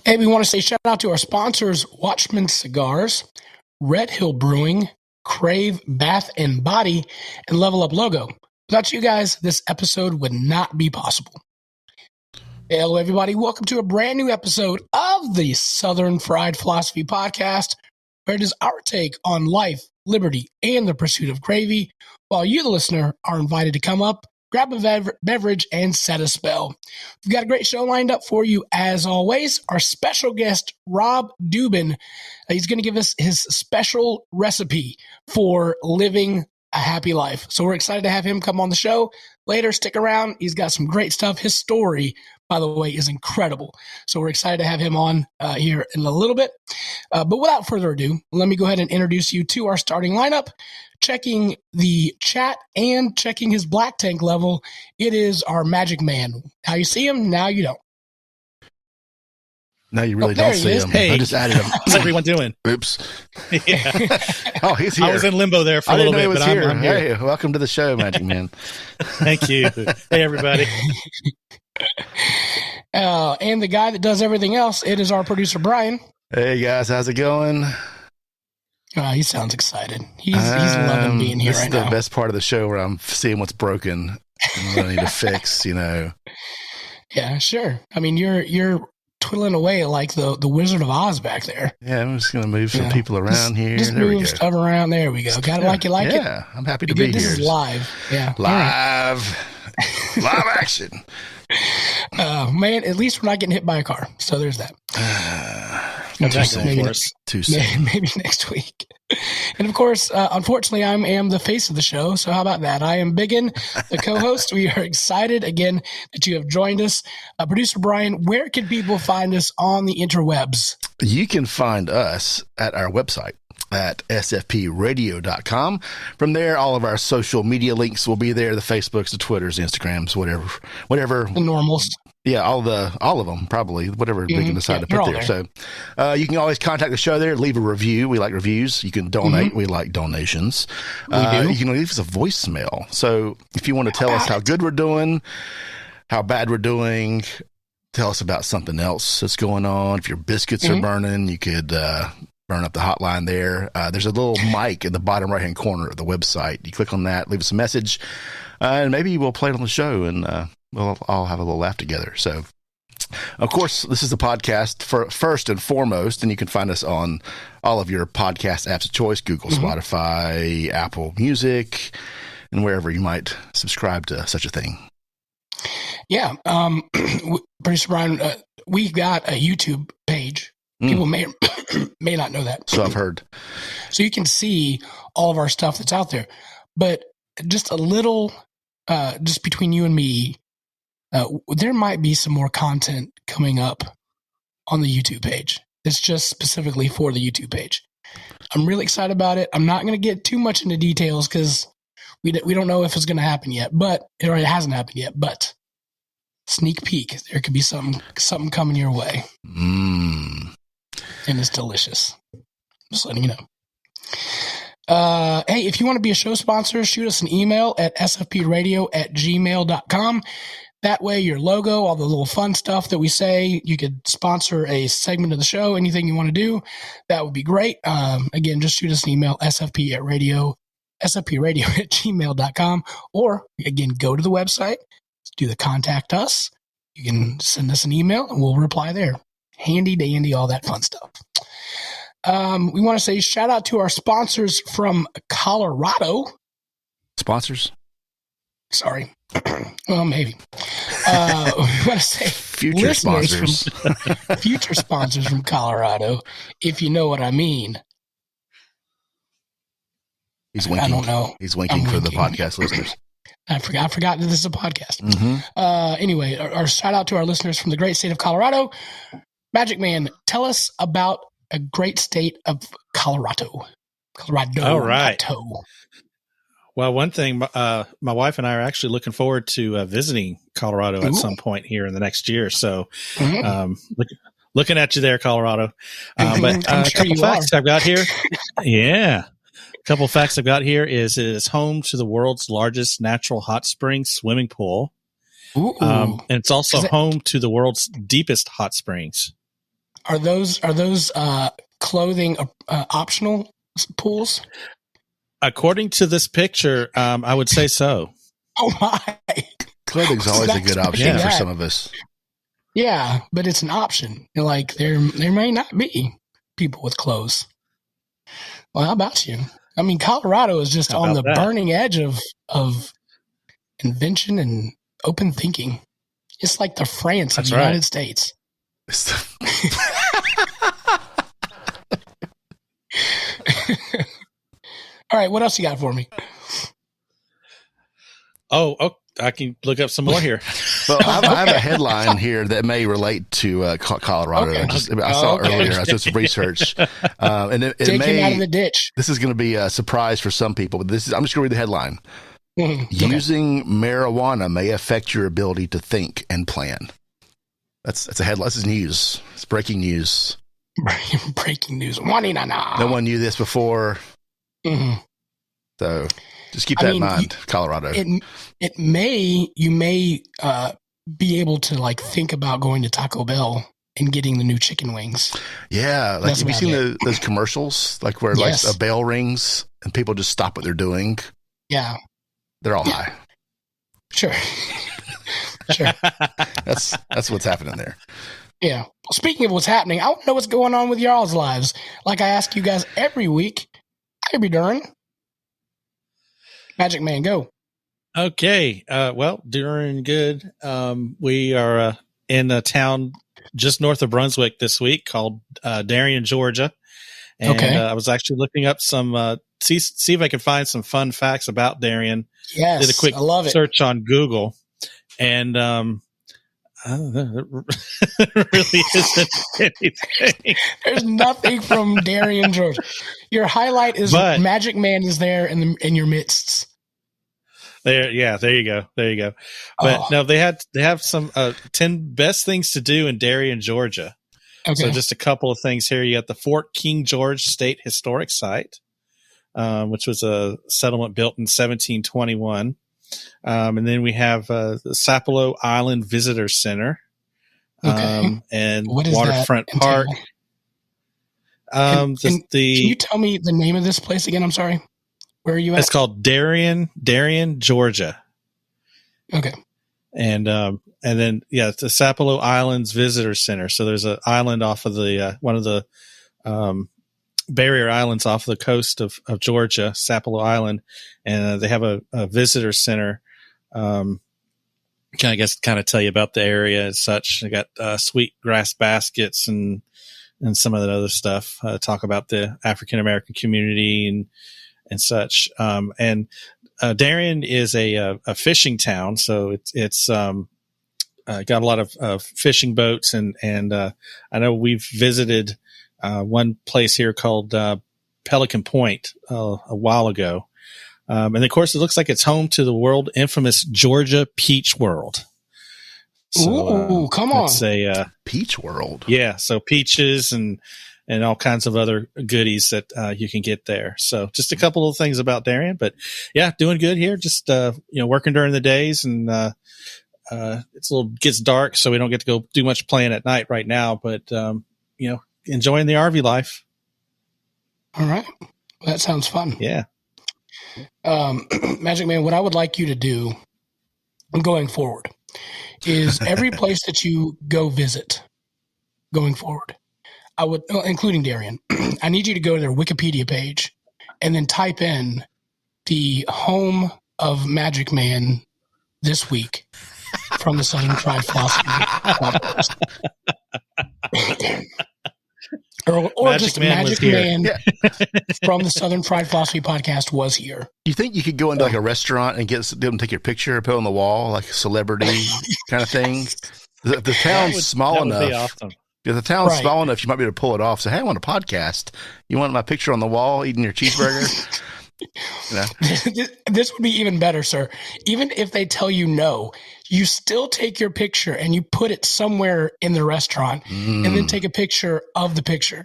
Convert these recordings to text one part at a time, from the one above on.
Hey, we want to say shout out to our sponsors, Watchman Cigars, Hill Brewing, Crave Bath and Body, and Level Up Logo. Without you guys, this episode would not be possible. Hey, hello, everybody. Welcome to a brand new episode of the Southern Fried Philosophy Podcast, where it is our take on life, liberty, and the pursuit of gravy, while you, the listener, are invited to come up, grab a beverage, and set a spell. We've got a great show lined up for you, as always. Our special guest, Rob Dubin, he's going to give us his special recipe for living a happy life. So we're excited to have him come on the show later. Stick around. He's got some great stuff. His story, by the way, is incredible. So we're excited to have him on here in a little bit. But without further ado, let me go ahead and introduce you to our starting lineup. Checking the chat and checking his black tank level, it is our magic man. How you see him, now you don't. Now you really don't see him. Hey. I just added him. How's everyone doing? Oops. Yeah. Oh, he's here. I was in limbo there for a little bit, but I'm here. Hey, welcome to the show, Magic Man. Thank you. Hey, everybody. And the guy that does everything else, it is our producer, Brian. Hey, guys. How's it going? He sounds excited. He's loving being here right now. This is the best part of the show where I'm seeing what's broken and what I need to fix, you know. Yeah, sure. I mean, you're twiddling away like the Wizard of Oz back there. Yeah, I'm just going to move some people around here. Just there we move go. stuff around. There we go. Got it like you like it? Yeah, I'm happy to be This here. is live. Yeah. Live action. Man, at least we're not getting hit by a car. So there's that. Too soon. Maybe next week. And of course, unfortunately, I am the face of the show. So how about that? I am Biggin, the co-host. We are excited again that you have joined us. Producer Brian, where can people find us on the interwebs? You can find us at our website at sfpradio.com. From there, all of our social media links will be there, the Facebooks, the Twitters, Instagrams, whatever. The normals. Yeah, all of them, probably, whatever they can decide to put there. So you can always contact the show there, leave a review. We like reviews. You can donate. We like donations. You can leave us a voicemail. So if you want to tell us how good we're doing, how bad we're doing, tell us about something else that's going on. If your biscuits are burning, you could burn up the hotline there. There's a little mic in the bottom right-hand corner of the website. You click on that, leave us a message, and maybe we'll play it on the show, and we'll all have a little laugh together. So, of course, this is the podcast for first and foremost, and you can find us on all of your podcast apps of choice, Google, Spotify, Apple Music, and wherever you might subscribe to such a thing. Yeah. Producer Brian, we've got a YouTube page. People may not know that. So I've heard. So you can see all of our stuff that's out there. But just a little, just between you and me, there might be some more content coming up on the YouTube page. It's just specifically for the YouTube page. I'm really excited about it. I'm not going to get too much into details because we don't know if it's going to happen yet, but it hasn't happened yet. But sneak peek, there could be something coming your way. And it's delicious. Just letting you know. Hey, if you want to be a show sponsor, shoot us an email at sfpradio@gmail.com. That way, your logo, all the little fun stuff that we say, you could sponsor a segment of the show, anything you want to do, that would be great. Again, just shoot us an email, sfpradio@gmail.com. Or, again, go to the website, do the contact us. You can send us an email, and we'll reply there. Handy dandy, all that fun stuff. We want to say shout out to our sponsors from Colorado. Sponsors? Sorry. Well, maybe. We want to say future sponsors. Future sponsors from Colorado, if you know what I mean. He's winking. I don't know. He's winking for the podcast listeners. I forgot that this is a podcast. Anyway, our shout out to our listeners from the great state of Colorado. Magic Man, tell us about a great state of Colorado. All right. Well, one thing, my wife and I are actually looking forward to visiting Colorado at some point here in the next year. So, looking at you there, Colorado. But a couple facts I've got here. Yeah. A couple facts I've got here is it is home to the world's largest natural hot spring swimming pool. And it's also home to the world's deepest hot springs. Are those clothing optional pools? According to this picture, I would say so. Oh my! Clothing's always a good option for some of us. Yeah, but it's an option. Like there may not be people with clothes. Well, how about you? I mean, Colorado is just on the burning edge of invention and open thinking. It's like the France of the United States. All right, what else you got for me? Oh, I can look up some more here. Well, I have a headline here that may relate to Colorado. Okay. I saw it earlier. I did some research, and it may out of the ditch. This is going to be a surprise for some people, but I'm just going to read the headline. Using marijuana may affect your ability to think and plan. That's a headline. This is news. It's breaking news. Breaking news. No one knew this before. Mm-hmm. So just keep that in mind, Colorado. You may be able to like think about going to Taco Bell and getting the new chicken wings. Yeah. Like, have you seen those commercials like where like a bell rings and people just stop what they're doing? Yeah. They're all high. Sure. Sure. That's what's happening there. Yeah. Well, speaking of what's happening, I want to know what's going on with y'all's lives. Like I ask you guys every week. Hey, durrin. Magic Man, go. Okay. Well, durrin good. We are in a town just north of Brunswick this week called Darien, Georgia. And I was actually looking up some see if I can find some fun facts about Darien. Yes, did a quick search on Google, and there really isn't anything. There's nothing from Darien, Georgia. Your highlight is Magic Man is there in your midst. There you go. But no, they have some 10 best things to do in Darien, Georgia. Okay. So just a couple of things here. You got the Fort King George State Historic Site, which was a settlement built in 1721. And then we have the Sapelo Island Visitor Center, and Waterfront Park. Can you tell me the name of this place again? I'm sorry. Where are you at? It's called Darien, Georgia. Okay. And then it's the Sapelo Islands Visitor Center. So there's an island off of the one of the barrier islands off the coast of Georgia, Sapelo Island, and they have a visitor center. Kind of tell you about the area and such. They got sweet grass baskets and some of that other stuff. Talk about the African American community and such. And Darien is a fishing town, so it's got a lot of fishing boats and I know we've visited one place here called Pelican Point a while ago. And of course, it looks like it's home to the world infamous Georgia Peach World. So, come on. It's a Peach World. Yeah. So peaches and all kinds of other goodies that you can get there. So just a couple of things about Darien, but yeah, doing good here. Just, working during the days and gets dark, so we don't get to go do much playing at night right now, but, enjoying the RV life. All right. Well, that sounds fun. Yeah. Magic Man, what I would like you to do going forward is every place that you go visit going forward, I would, including Darien, I need you to go to their Wikipedia page and then type in the home of Magic Man this week from the Southern Fried Philosophy podcast. Or just Magic Man from the Southern Fried Philosophy podcast was here. Do you think you could go into like a restaurant and get them to take your picture and put it on the wall, like a celebrity kind of thing? The town's small enough. That would be awesome. If the town's small enough, you might be able to pull it off. Say, hey, I want a podcast. You want my picture on the wall eating your cheeseburger? This would be even better, sir. Even if they tell you no, you still take your picture and you put it somewhere in the restaurant and then take a picture of the picture.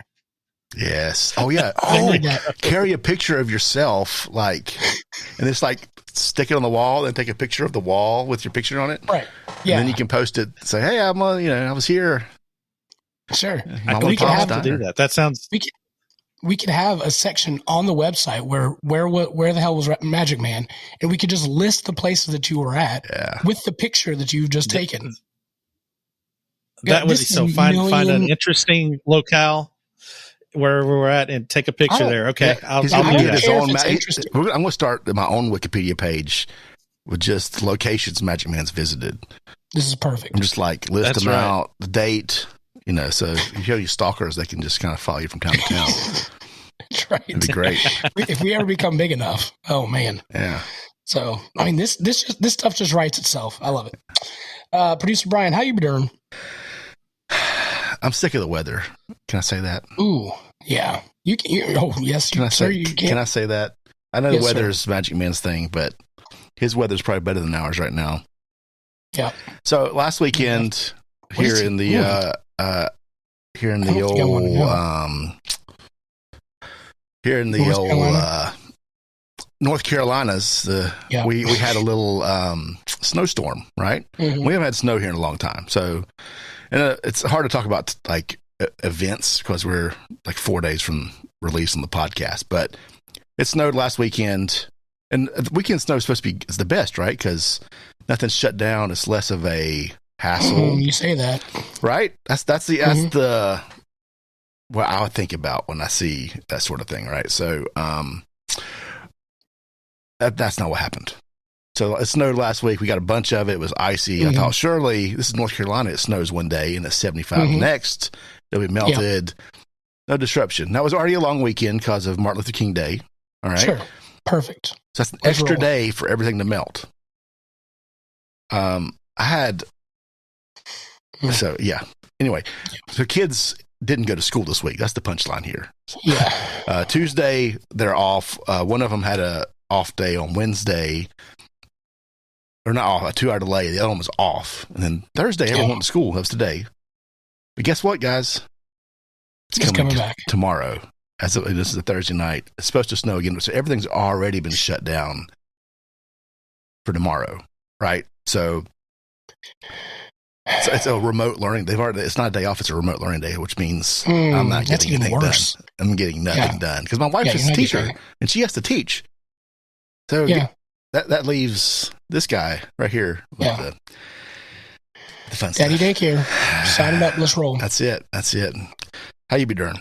Yes. Oh, yeah. Oh, carry a picture of yourself, and it's stick it on the wall and take a picture of the wall with your picture on it. Right. Yeah. And then you can post it, say, hey, I was here. Sure. We can have to do that. That sounds. We could have a section on the website where the hell was Magic Man, and we could just list the places that you were at with the picture that you've just taken. That would be so. Find an interesting locale where we're at and take a picture there. Okay, I'll do that. I'm going to start my own Wikipedia page with just locations Magic Man's visited. This is perfect. I'm just like list them out, the date. So if you have your stalkers, they can just kind of follow you from town to town. That's right. It'd be great. If we ever become big enough. Oh, man. Yeah. So, I mean, this stuff just writes itself. I love it. Producer Brian, how you been doing? I'm sick of the weather. Can I say that? Ooh, yeah. You can. Oh, yes, you can. Can I say that? I know the weather is Magic Man's thing, but his weather's probably better than ours right now. Yeah. So last weekend here in the North Carolinas, we had a little snowstorm, right? Mm-hmm. We haven't had snow here in a long time, so it's hard to talk about like events because we're like 4 days from releasing the podcast. But it snowed last weekend, and the weekend snow is supposed to be the best, right? Because nothing's shut down; it's less of a hassle. You say that, right? That's the what I would think about when I see that sort of thing, right? So that's not what happened. So it snowed last week. We got a bunch of it. It was icy. I thought, surely, this is North Carolina. It snows one day and it's 75 the next. It'll be melted. Yep. No disruption. That was already a long weekend because of Martin Luther King Day. All right. Sure. Perfect. So that's an extra day for everything to melt. Anyway, so kids didn't go to school this week. That's the punchline here. Yeah. Tuesday, they're off. One of them had a off day on Wednesday. Or not off, a 2-hour delay. The other one was off. And then Thursday, everyone went to school. That was today. But guess what, guys? It's coming back tomorrow. This is a Thursday night. It's supposed to snow again. So everything's already been shut down for tomorrow, right? So it's a remote learning. It's not a day off. It's a remote learning day, which means I'm not getting anything done. I'm getting nothing done because my wife's just a teacher and she has to teach. So that leaves this guy right here with the fun Daddy stuff. Daycare. Sign it up. Let's roll. That's it. How you be doing?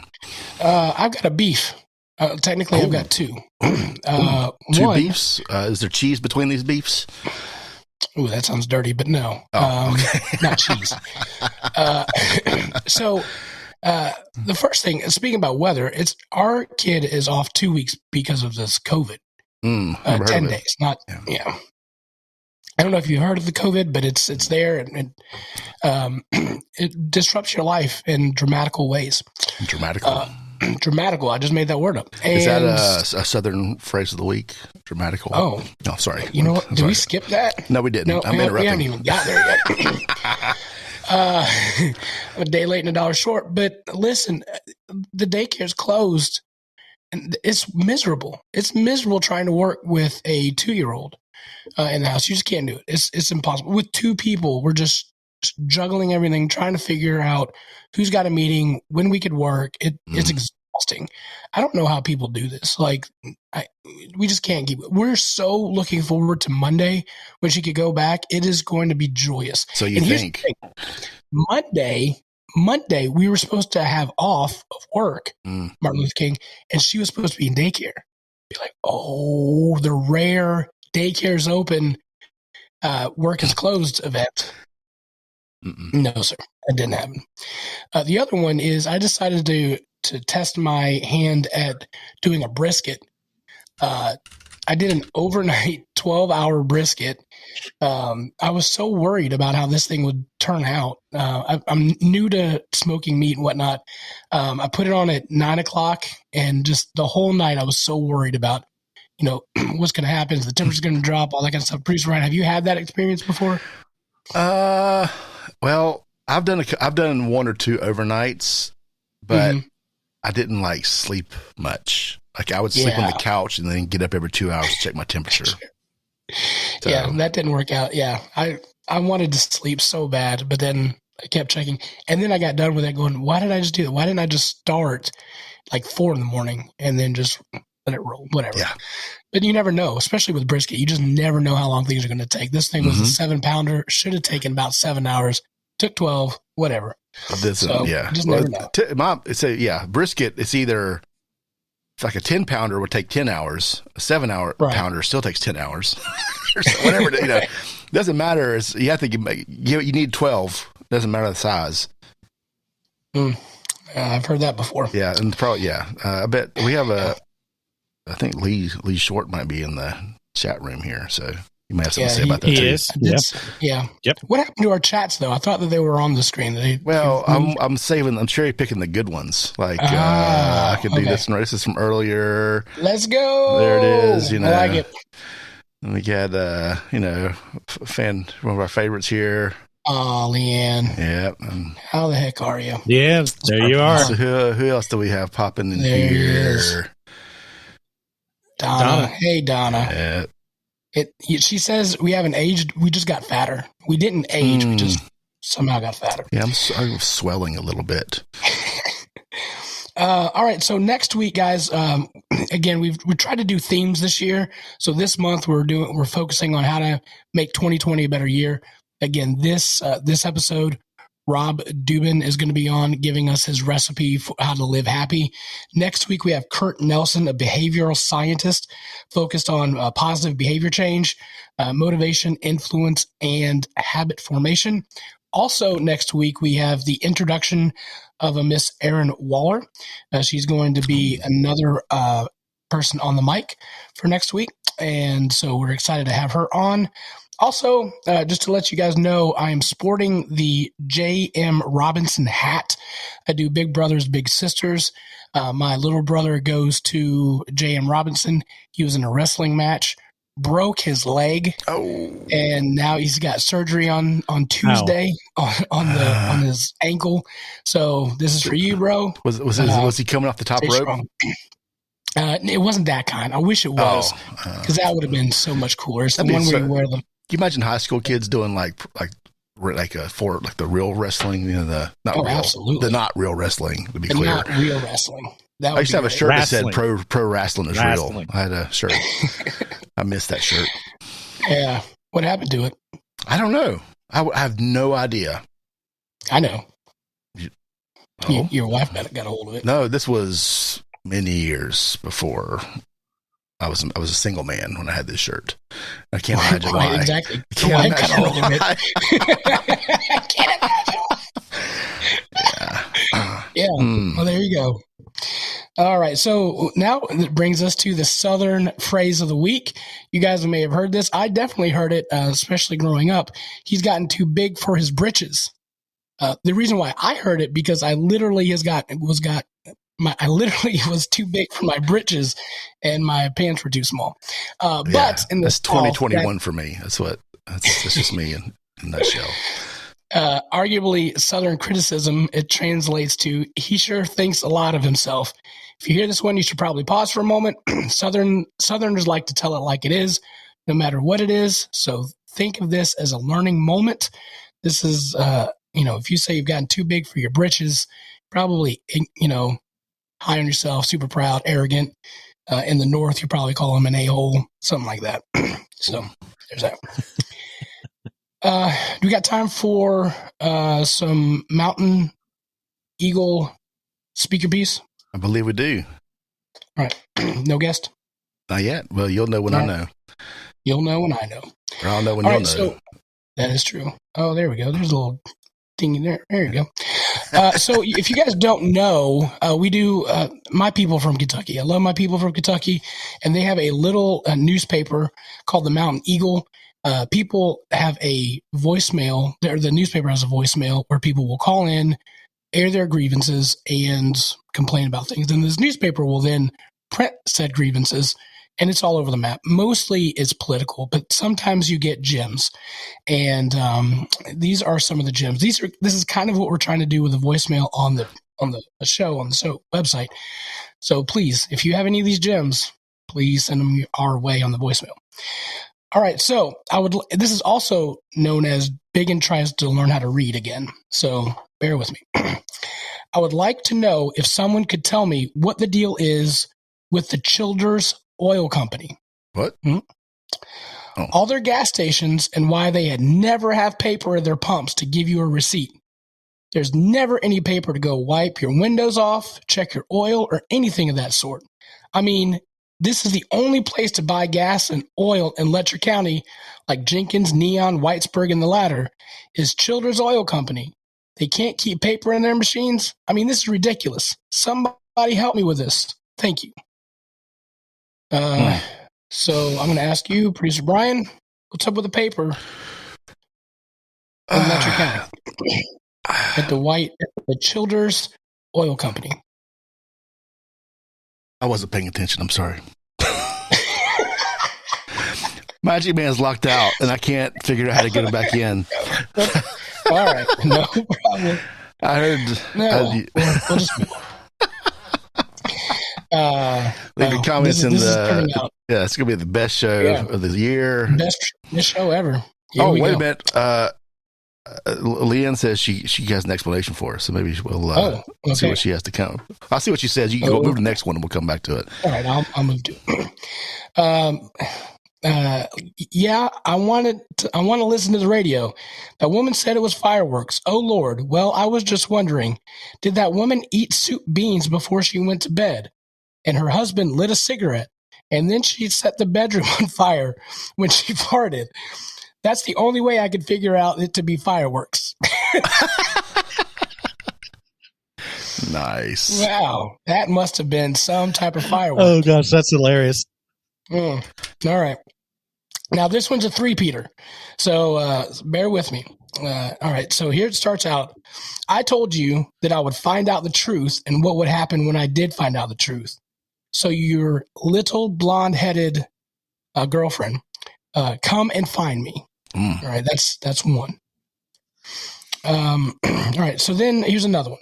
I've got a beef. Technically, I've got two. Two beefs? Is there cheese between these beefs? Ooh, that sounds dirty, but no. Not cheese. So the first thing, speaking about weather, our kid is off 2 weeks because of this COVID. 10 days. Not, I don't know if you heard of the COVID, but it's there, and it disrupts your life in dramatical ways. Dramatical. I just made that word up. Is that a Southern phrase of the week? Dramatical. Oh, no, sorry. You know what? Did we skip that? No, we didn't. No, I'm interrupting. We haven't even got there yet. A day late and $1 short. But listen, the daycare's closed, and it's miserable. It's miserable trying to work with a 2-year-old in the house. You just can't do it. It's impossible. With 2 people, we're just juggling everything, trying to figure out who's got a meeting, when we could work. It's exhausting. I don't know how people do this. Like, we just can't keep it. We're so looking forward to Monday when she could go back. It is going to be joyous. So you think Monday we were supposed to have off of work, Martin Luther King, and she was supposed to be in daycare. Be like, oh, the rare daycare's open, work is closed event. No, sir. That didn't happen. The other one is I decided to test my hand at doing a brisket. I did an overnight 12-hour brisket. I was so worried about how this thing would turn out. I'm new to smoking meat and whatnot. I put it on at 9:00, and just the whole night I was so worried about, what's going to happen. Is the temperature's going to drop, all that kind of stuff. Producer Ryan, have you had that experience before? Well, I've done 1 or 2 overnights, but I didn't sleep much. Like I would sleep on the couch and then get up every 2 hours to check my temperature. So, yeah, that didn't work out. Yeah, I wanted to sleep so bad, but then I kept checking. And then I got done with it going, why did I just do that? Why didn't I just start like 4 a.m. and then just let it roll? Whatever. Yeah. But you never know, especially with brisket. You just never know how long things are going to take. This thing was a 7-pounder. Should have taken about 7 hours. Took 12, whatever. Just never know. Brisket, it's either like a 10-pounder would take 10 hours. A 7-pounder still takes 10 hours. Or whatever, doesn't matter. You have to you need 12. Doesn't matter the size. I've heard that before. Yeah, and probably I bet we have I think Lee Short might be in the chat room here, so you might have something to say about that too. He is. Yep. What happened to our chats though? I thought that they were on the screen. I'm saving. I'm cherry picking the good ones. Like I could do this one. This is from earlier. Let's go. There it is. I like it. And we had one of our favorites here. Oh, Leanne. Yeah. How the heck are you? Yeah, there you are. So who else do we have popping in here? Is. Donna. Hey, Donna. She says we haven't aged. We just got fatter. We didn't age. We just somehow got fatter. Yeah, I'm swelling a little bit. All right. So next week, guys, again, we tried to do themes this year. So this month we're focusing on how to make 2020 a better year. Again, this episode, Rob Dubin is going to be on giving us his recipe for how to live happy. Next week, we have Kurt Nelson, a behavioral scientist focused on positive behavior change, motivation, influence, and habit formation. Also, next week, we have the introduction of a Miss Erin Waller. She's going to be another person on the mic for next week. And so we're excited to have her on. Also, just to let you guys know, I am sporting the J.M. Robinson hat. I do Big Brothers, Big Sisters. My little brother goes to J.M. Robinson. He was in a wrestling match, broke his leg, and now he's got surgery on Tuesday on his ankle. So this is for you, bro. Was he coming off the top rope? Strong. It wasn't that kind. I wish it was, because that would have been so much cooler. It's the one where you wear the. Can you imagine high school kids doing like the real wrestling? Absolutely. The not real wrestling, to be clear. Not real wrestling. I used to have a shirt that said pro wrestling is real. I had a shirt. I missed that shirt. Yeah. What happened to it? I don't know. I have no idea. I know. Your wife got a hold of it. No, this was many years before. I was a single man when I had this shirt. I can't imagine why. Exactly. I can't imagine why. I can't imagine. Yeah. Well, there you go. All right. So now it brings us to the Southern phrase of the week. You guys may have heard this. I definitely heard it, especially growing up. He's gotten too big for his britches. The reason why I heard it, because I literally was too big for my britches and my pants were too small. But in that's 2021 for me. That's just me in a nutshell. Arguably Southern criticism, it translates to, he sure thinks a lot of himself. If you hear this one, you should probably pause for a moment. Southerners like to tell it like it is, no matter what it is. So think of this as a learning moment. This is, if you say you've gotten too big for your britches, probably, high on yourself, super proud, arrogant. In the North, you probably call him an a-hole, something like that. So there's that. Do we got time for some Mountain Eagle speaker piece? I believe we do. All right. No guest? Not yet. Well, you'll know when I know. You'll know when I know. Or I'll know when you'll know. So, that is true. Oh, there we go. There's a little ding in there. There you go. So if you guys don't know, we do My People from Kentucky. I love My People from Kentucky. And they have a little newspaper called the Mountain Eagle. People have a voicemail. The newspaper has a voicemail where people will call in, air their grievances, and complain about things. And this newspaper will then print said grievances, and it's all over the map. Mostly it's political, but sometimes you get gems. And these are some of the gems. This is kind of what we're trying to do with the voicemail on the show, on the website. So please, if you have any of these gems, please send them our way on the voicemail. All right. So this is also known as Biggin tries to learn how to read again. So bear with me. I would like to know if someone could tell me what the deal is with the Childers Oil Company. What? Oh. All their gas stations and why they had never have paper in their pumps to give you a receipt. There's never any paper to go wipe your windows off, check your oil, or anything of that sort. I mean, this is the only place to buy gas and oil in Letcher County, like Jenkins, Neon, Whitesburg, and the latter, is Childers Oil Company. They can't keep paper in their machines? I mean, this is ridiculous. Somebody help me with this. Thank you. So I'm going to ask you, Producer Brian, what's up with the paper in Letcher County? At the Childers Oil Company. I wasn't paying attention. I'm sorry. Magic Man's locked out, and I can't figure out how to get him back in. All right, no problem. I heard. No, we'll just leave comments in the. Yeah, it's gonna be the best show of the year. Best show ever. Wait a minute. Leanne says she has an explanation for us, so maybe we'll see what she has to come. I'll see what she says. You can go move to the next one, and we'll come back to it. All right, I'll move to it. Yeah, I want to listen to the radio. That woman said it was fireworks. Oh Lord. Well, I was just wondering, did that woman eat soup beans before she went to bed? And her husband lit a cigarette, and then she set the bedroom on fire when she farted. That's the only way I could figure out it to be fireworks. Nice. Wow. That must have been some type of firework. Oh, gosh, that's hilarious. All right. Now, this one's a three-peater, so bear with me. All right, so here it starts out. I told you that I would find out the truth and what would happen when I did find out the truth. So your little blonde-headed girlfriend, come and find me. All right, that's one. All right, so then here's another one.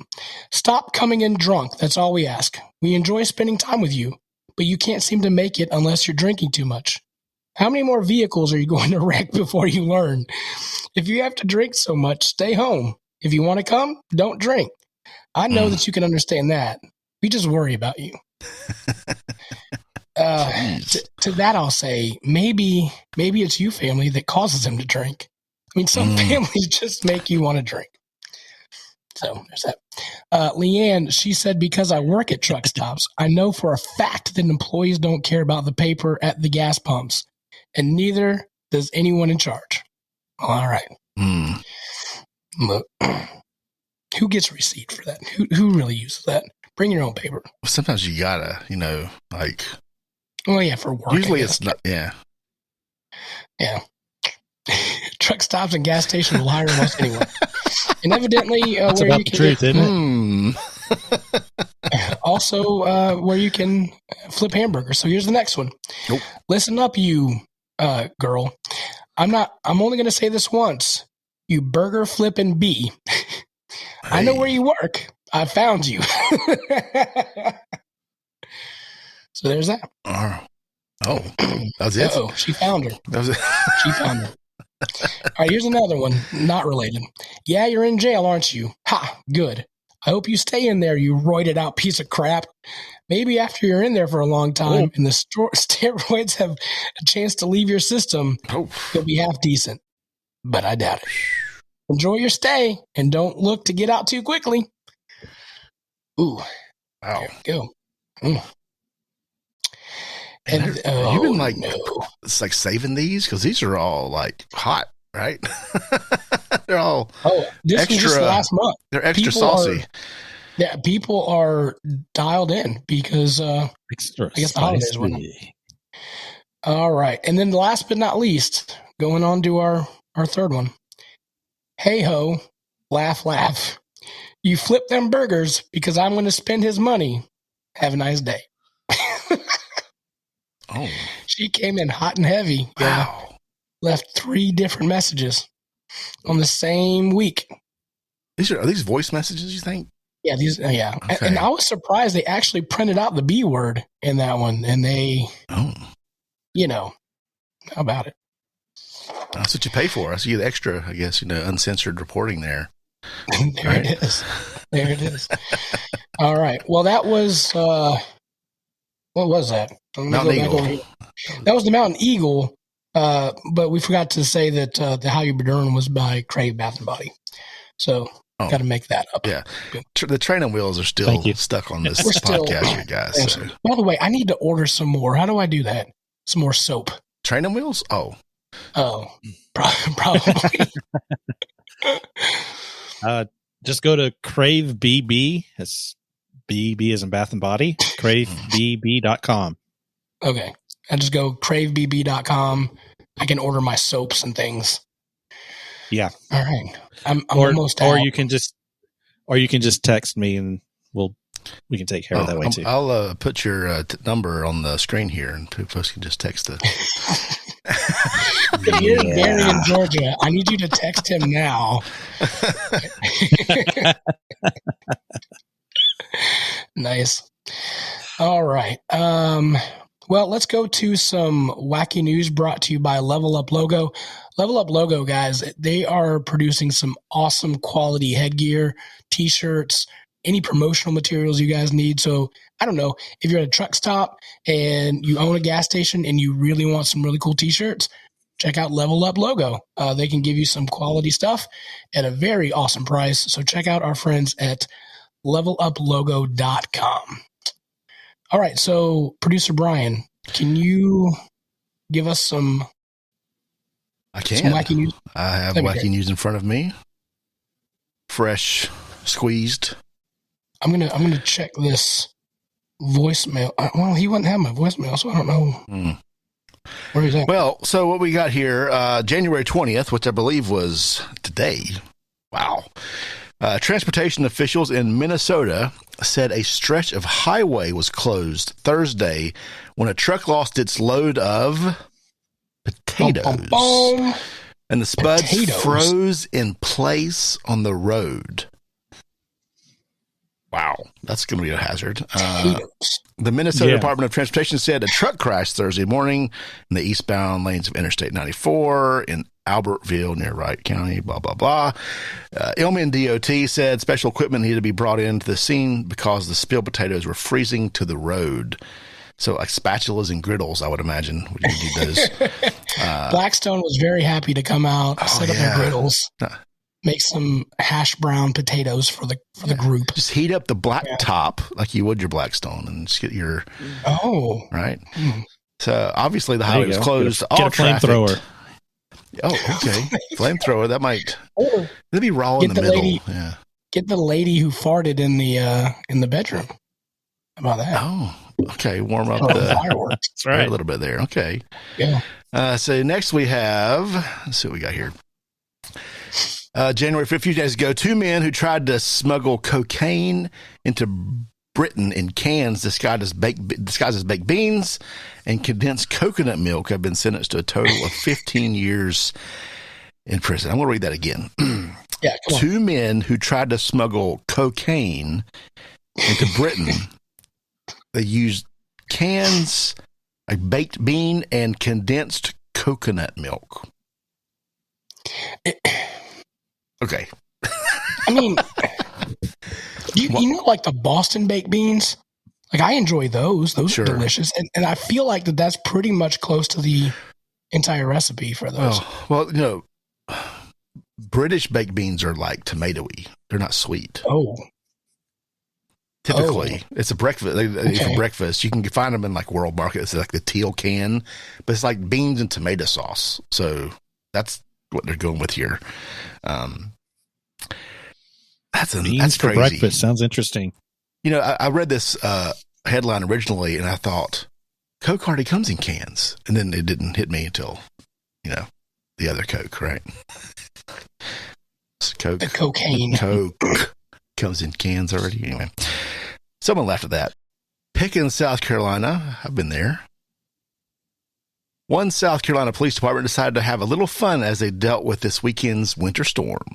Stop coming in drunk. That's all we ask. We enjoy spending time with you, but you can't seem to make it unless you're drinking too much. How many more vehicles are you going to wreck before you learn? If you have to drink so much, stay home. If you want to come, don't drink. I know that you can understand that. We just worry about you. To that, I'll say, maybe it's you, family, that causes him to drink. I mean, some families just make you want to drink. So there's that. Leanne, she said, because I work at truck stops, I know for a fact that employees don't care about the paper at the gas pumps, and neither does anyone in charge. All right. Look, who gets a receipt for that? Who really uses that? Bring your own paper. Sometimes you gotta, like. Well, yeah, for work. Usually it's not. Yeah. Yeah. Truck stops and gas stations will hire almost anyone. And evidently, that's where about you the can truth, isn't it? Also, where you can flip hamburgers. So here's the next one. Nope. Listen up, you girl. I'm only going to say this once. You burger flipping bee. I know where you work. I found you. So there's that. Oh, that's it. Oh, she found her. That was it. She found her. All right, here's another one, not related. Yeah, you're in jail, aren't you? Ha, good. I hope you stay in there, you roided out piece of crap. Maybe after you're in there for a long time and the steroids have a chance to leave your system, you'll be half decent. But I doubt it. Enjoy your stay and don't look to get out too quickly. Ooh. Wow. There we go. And you've been it's like saving these because these are all like hot, right? They're all this extra. Was just last month. They're extra saucy. People are dialed in because extra I guess the holidays went. All right, and then last but not least, going on to our third one. Hey ho, laugh, laugh. You flip them burgers because I'm going to spend his money. Have a nice day. Oh, she came in hot and heavy. Wow. Left 3 different messages on the same week. Are these voice messages, you think? Yeah, these. Yeah, okay. And I was surprised they actually printed out the B word in that one, and they, how about it? That's what you pay for. I see the extra, I guess, uncensored reporting there. There it is. There it is. All right. Well, that was, what was that? Mountain Eagle. That was the Mountain Eagle, but we forgot to say that the How You Durrin was by Crave Bath and Body. So, got to make that up. Yeah. The training wheels are still stuck on this podcast, you guys. So. By the way, I need to order some more. How do I do that? Some more soap. Training wheels? Oh, probably. Just go to Crave BB. It's BB as in Bath and Body. CraveBB.com. Okay. I just go CraveBB.com. I can order my soaps and things. Yeah. All right. I'm almost out. Or you can just text me and we can take care of that way too. I'll put your number on the screen here, and two folks can just text it. If you're in Marion, Georgia, I need you to text him now. Nice. All right. Well, let's go to some wacky news brought to you by Level Up Logo. Level Up Logo, guys, they are producing some awesome quality headgear, T-shirts, any promotional materials you guys need. So I don't know, if you're at a truck stop and you own a gas station and you really want some really cool T-shirts, check out Level Up Logo. They can give you some quality stuff at a very awesome price. So check out our friends at leveluplogo.com. All right. So producer Brian, can you give us some wacky news? I have wacky news in front of me. Fresh, squeezed. I'm gonna check this voicemail. Well, he wouldn't have my voicemail, so I don't know. Where is that? Well, so what we got here, January 20th, which I believe was today. Wow. Transportation officials in Minnesota said a stretch of highway was closed Thursday when a truck lost its load of potatoes. And the spuds froze in place on the road. Wow, that's going to be a hazard. The Minnesota Department of Transportation said a truck crashed Thursday morning in the eastbound lanes of Interstate 94 in Albertville near Wright County, blah, blah, blah. Illman DOT said special equipment needed to be brought into the scene because the spilled potatoes were freezing to the road. So like spatulas and griddles, I would imagine. Would you need those? Blackstone was very happy to come out, set up the griddles. Make some hash brown potatoes for the group. Just heat up the black top like you would your Blackstone and just get your... Right? So obviously the highway was closed. Get a flamethrower. Oh, okay. Flamethrower. That might... It'd be raw in the middle. Get the lady who farted in the bedroom. How about that? Oh, okay. Warm up the fireworks. That's right. A little bit there. Okay. Yeah. So next we have... Let's see what we got here. January 5th, a few days ago, two men who tried to smuggle cocaine into Britain in cans disguised as baked beans and condensed coconut milk have been sentenced to a total of 15 years in prison. I'm going to read that again. Two men who tried to smuggle cocaine into Britain, they used cans, a baked bean, and condensed coconut milk. Okay. I mean, you know, like the Boston baked beans? Like, I enjoy those. Those are delicious. And I feel like that's pretty much close to the entire recipe for those. Well, you know, British baked beans are like tomatoey. They're not sweet. Typically, it's a breakfast. For breakfast, you can find them in like World Market. It's like the teal can, but it's like beans and tomato sauce. So that's what they're going with here. That's crazy. For breakfast sounds interesting. You know, I read this headline originally, and I thought Coke already comes in cans, and then it didn't hit me until the other Coke, right? Coke, the cocaine. Coke comes in cans already. Anyway, someone laughed at that. Pickens, South Carolina. I've been there. One South Carolina police department decided to have a little fun as they dealt with this weekend's winter storm.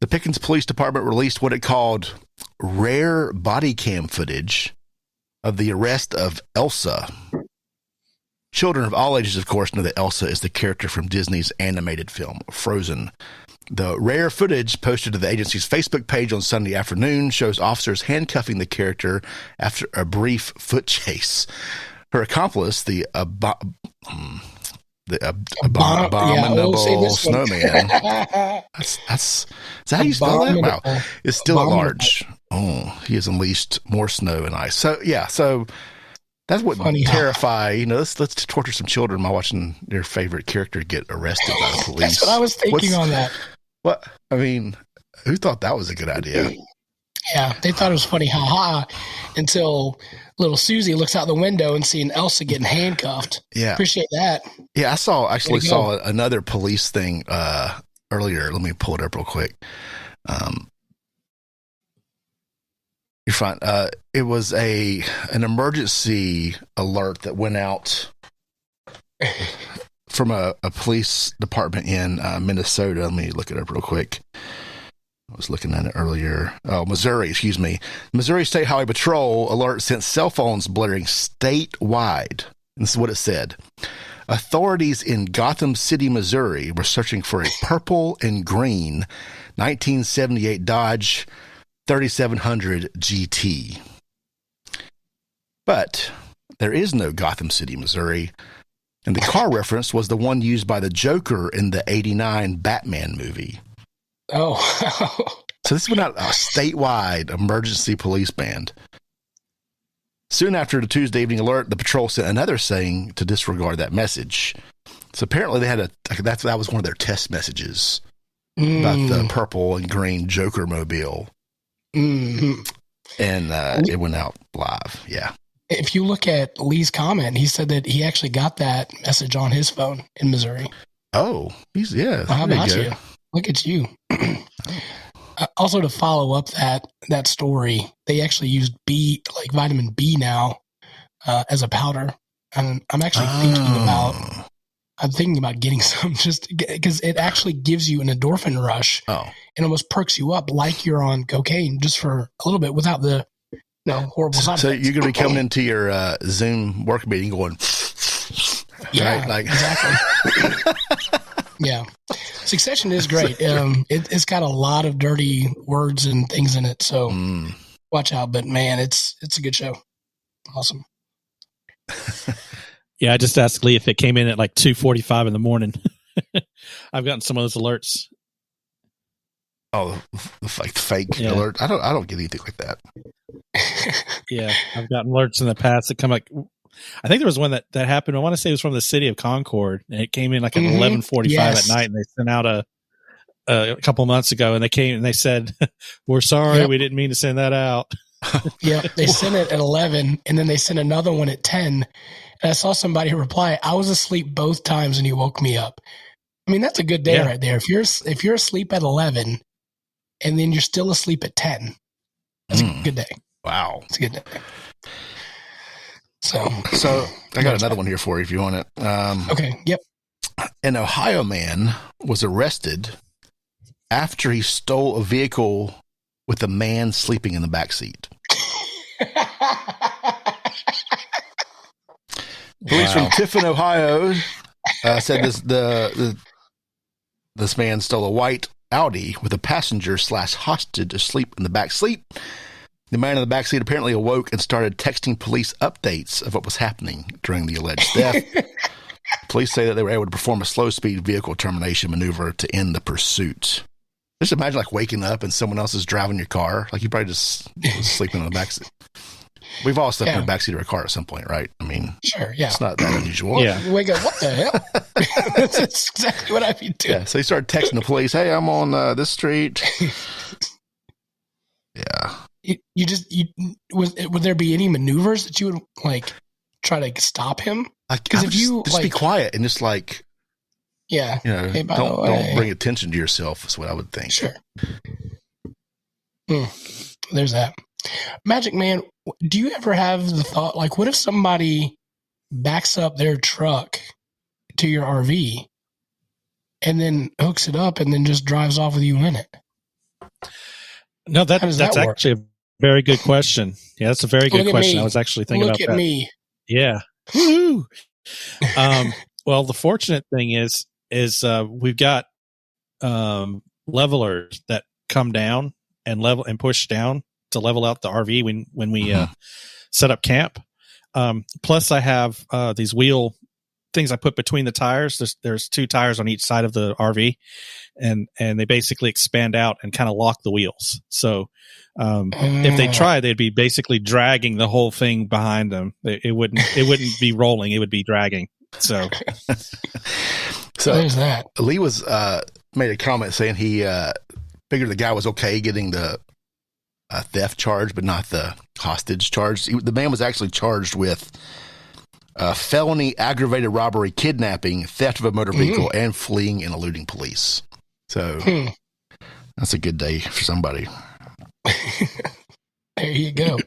The Pickens Police Department released what it called rare body cam footage of the arrest of Elsa. Children of all ages, of course, know that Elsa is the character from Disney's animated film, Frozen. The rare footage posted to the agency's Facebook page on Sunday afternoon shows officers handcuffing the character after a brief foot chase. Her accomplice, the abominable snowman. Is that how you spell that? Wow. Is still at large. Oh, he has unleashed more snow and ice. So that wouldn't terrify. Let's torture some children by watching their favorite character get arrested by the police. That's what I was thinking on that. What? I mean, who thought that was a good idea? Yeah, they thought it was funny, haha, until little Susie looks out the window and seeing Elsa getting handcuffed. Yeah. Appreciate that. Yeah, I saw another police thing earlier. Let me pull it up real quick. You're fine. It was an emergency alert that went out from a police department in Minnesota. Let me look it up real quick. I was looking at it earlier. Oh, Missouri, excuse me. Missouri State Highway Patrol alert sent cell phones blaring statewide. And this is what it said. Authorities in Gotham City, Missouri were searching for a purple and green 1978 Dodge 3700 GT. But there is no Gotham City, Missouri. And the car reference was the one used by the Joker in the 89 Batman movie. Oh. So this went out a statewide emergency police band. Soon after the Tuesday evening alert, the patrol sent another saying to disregard that message. So apparently they had that was one of their test messages about the purple and green Joker mobile. Mm-hmm. And it went out live. Yeah. If you look at Lee's comment, he said that he actually got that message on his phone in Missouri. Oh, well, how about you? Look at you. Also, to follow up that story, they actually used vitamin B now as a powder, and I'm actually thinking about getting some just because it actually gives you an endorphin rush and almost perks you up like you're on cocaine just for a little bit without the horrible side effects. So you're going to be coming into your Zoom work meeting going, yeah, right? Exactly. Yeah. Succession is great. It's got a lot of dirty words and things in it, so watch out. But man, it's a good show. Awesome. Yeah, I just asked Lee if it came in at like 2:45 in the morning. I've gotten some of those alerts. Oh, like fake alert. I don't get anything like that. Yeah, I've gotten alerts in the past that come like. I think there was one that happened. I want to say it was from the city of Concord, and it came in like at 11:45 at night, and they sent out a couple months ago, and they came and they said, "We're sorry, we didn't mean to send that out." Yeah, they sent it at 11, and then they sent another one at 10. And I saw somebody reply, "I was asleep both times, and you woke me up." I mean, that's a good day right there. If you're asleep at 11, and then you're still asleep at 10, that's a good day. Wow, it's a good day. So I got another one here for you if you want it. Okay. Yep. An Ohio man was arrested after he stole a vehicle with a man sleeping in the back seat. Police from Tiffin, Ohio, said this man stole a white Audi with a passenger / hostage asleep in the back seat. The man in the backseat apparently awoke and started texting police updates of what was happening during the alleged theft. Police say that they were able to perform a slow-speed vehicle termination maneuver to end the pursuit. Just imagine like waking up and someone else is driving your car. Like you probably just sleeping in the backseat. We've all slept in the backseat of a car at some point, right? I mean, sure, yeah. It's not that unusual. Yeah. You wake up, what the hell? That's exactly what I'd be doing. Yeah, so he started texting the police, "Hey, I'm on this street." Yeah. Would there be any maneuvers that you would like try to stop him? Because if you just be quiet and just like, hey, don't bring attention to yourself is what I would think. Sure. There's that. Magic Man, do you ever have the thought like, what if somebody backs up their truck to your RV and then hooks it up and then just drives off with you in it? No, that's actually a very good question. Yeah, that's a very good question. I was actually thinking about that. Look at me. Yeah. Woo! Well, the fortunate thing is we've got levelers that come down and level and push down to level out the RV when we set up camp. Plus, I have these wheel things I put between the tires. There's 2 tires on each side of the RV, and they basically expand out and kind of lock the wheels. So if they try, they'd be basically dragging the whole thing behind them. It wouldn't be rolling; it would be dragging. So there's that. Lee was made a comment saying he figured the guy was okay getting the theft charge, but not the hostage charge. The man was actually charged with felony aggravated robbery, kidnapping, theft of a motor vehicle, and fleeing and eluding police. So that's a good day for somebody. There you go.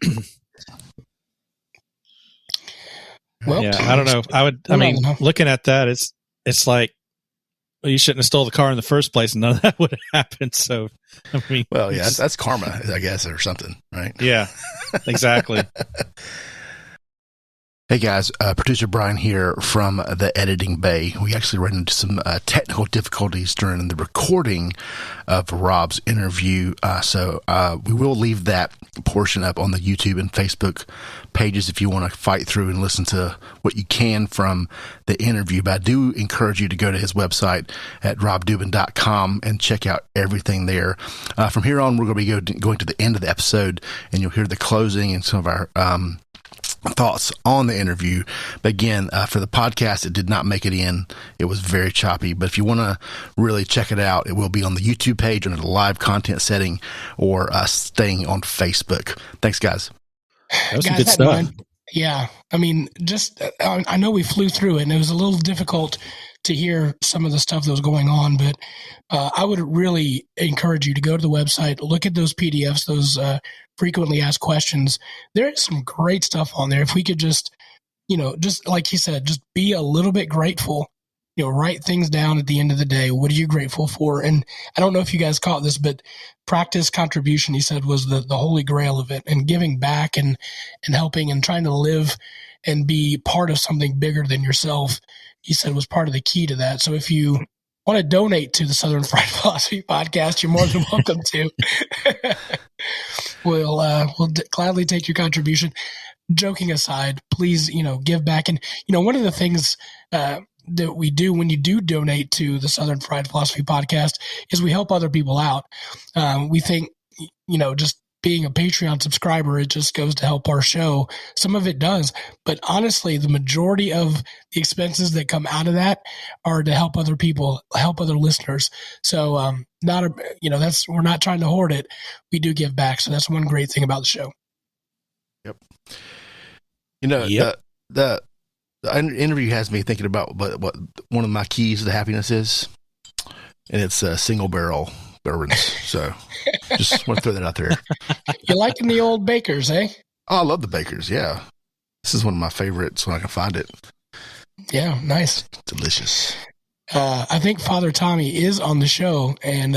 Well, yeah, I don't know. I mean, looking at that, it's like, well, you shouldn't have stole the car in the first place, and none of that would have happened. So, I mean, well, yeah, that's karma, I guess, or something, right? Yeah, exactly. Hey guys, producer Brian here from the Editing Bay. We actually ran into some technical difficulties during the recording of Rob's interview, so we will leave that portion up on the YouTube and Facebook pages if you want to fight through and listen to what you can from the interview. But I do encourage you to go to his website at robdubin.com and check out everything there. From here on, we're going to be going to the end of the episode, and you'll hear the closing and some of our thoughts on the interview. But again, for the podcast, it did not make it in. It was very choppy. But if you want to really check it out, it will be on the YouTube page under the live content setting, or staying on Facebook. Thanks, guys. That was some good stuff. Yeah. I mean, just, I know we flew through it, and it was a little difficult to hear some of the stuff that was going on, but I would really encourage you to go to the website, look at those PDFs, those frequently asked questions. There is some great stuff on there. If we could just, just like he said, just be a little bit grateful, write things down at the end of the day. What are you grateful for? And I don't know if you guys caught this, but practice contribution, he said, was the holy grail of it, and giving back and helping and trying to live and be part of something bigger than yourself, he said, was part of the key to that. So if you want to donate to the Southern Fried Philosophy Podcast, you're more than welcome to. We'll gladly take your contribution. Joking aside, please, give back. And, one of the things that we do when you do donate to the Southern Fried Philosophy Podcast is we help other people out. We think, just being a Patreon subscriber, it just goes to help our show. Some of it does, but honestly, the majority of the expenses that come out of that are to help other people, help other listeners. So, we're not trying to hoard it. We do give back. So that's one great thing about the show. Yep. The interview has me thinking about what one of my keys to happiness is, and it's single barrel bourbons. So just want to throw that out there. You liking the old Bakers, eh? Oh, I love the Bakers. Yeah. This is one of my favorites when I can find it. Yeah. Nice. Delicious. I think Father Tommy is on the show, and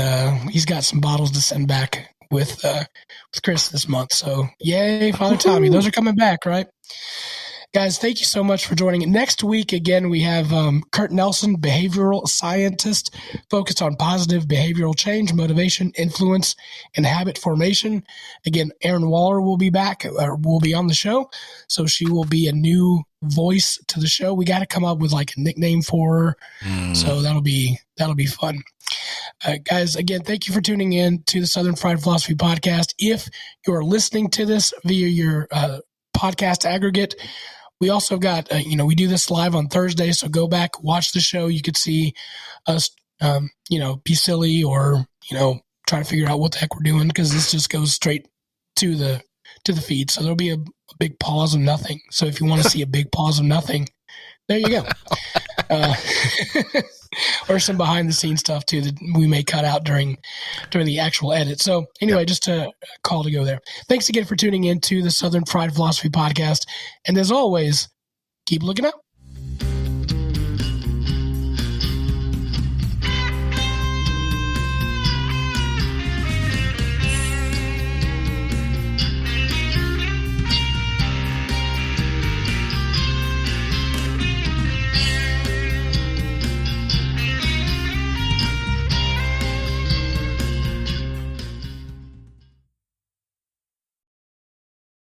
he's got some bottles to send back with Chris this month. So yay, Father Tommy. Those are coming back, right? Guys, thank you so much for joining. Next week, again, we have Kurt Nelson, behavioral scientist, focused on positive behavioral change, motivation, influence, and habit formation. Again, Erin Waller will be back, will be on the show, so she will be a new voice to the show. We got to come up with like a nickname for her, so that'll be fun. Guys, again, thank you for tuning in to the Southern Fried Philosophy Podcast. If you're listening to this via your podcast aggregate, we also got, we do this live on Thursday, so go back, watch the show. You could see us, be silly or, try to figure out what the heck we're doing, because this just goes straight to the feed. So there'll be a big pause of nothing. So if you want to see a big pause of nothing, there you go. Or some behind the scenes stuff too that we may cut out during the actual edit. So anyway, just a call to go there. Thanks again for tuning in to the Southern Fried Philosophy Podcast. And as always, keep looking up.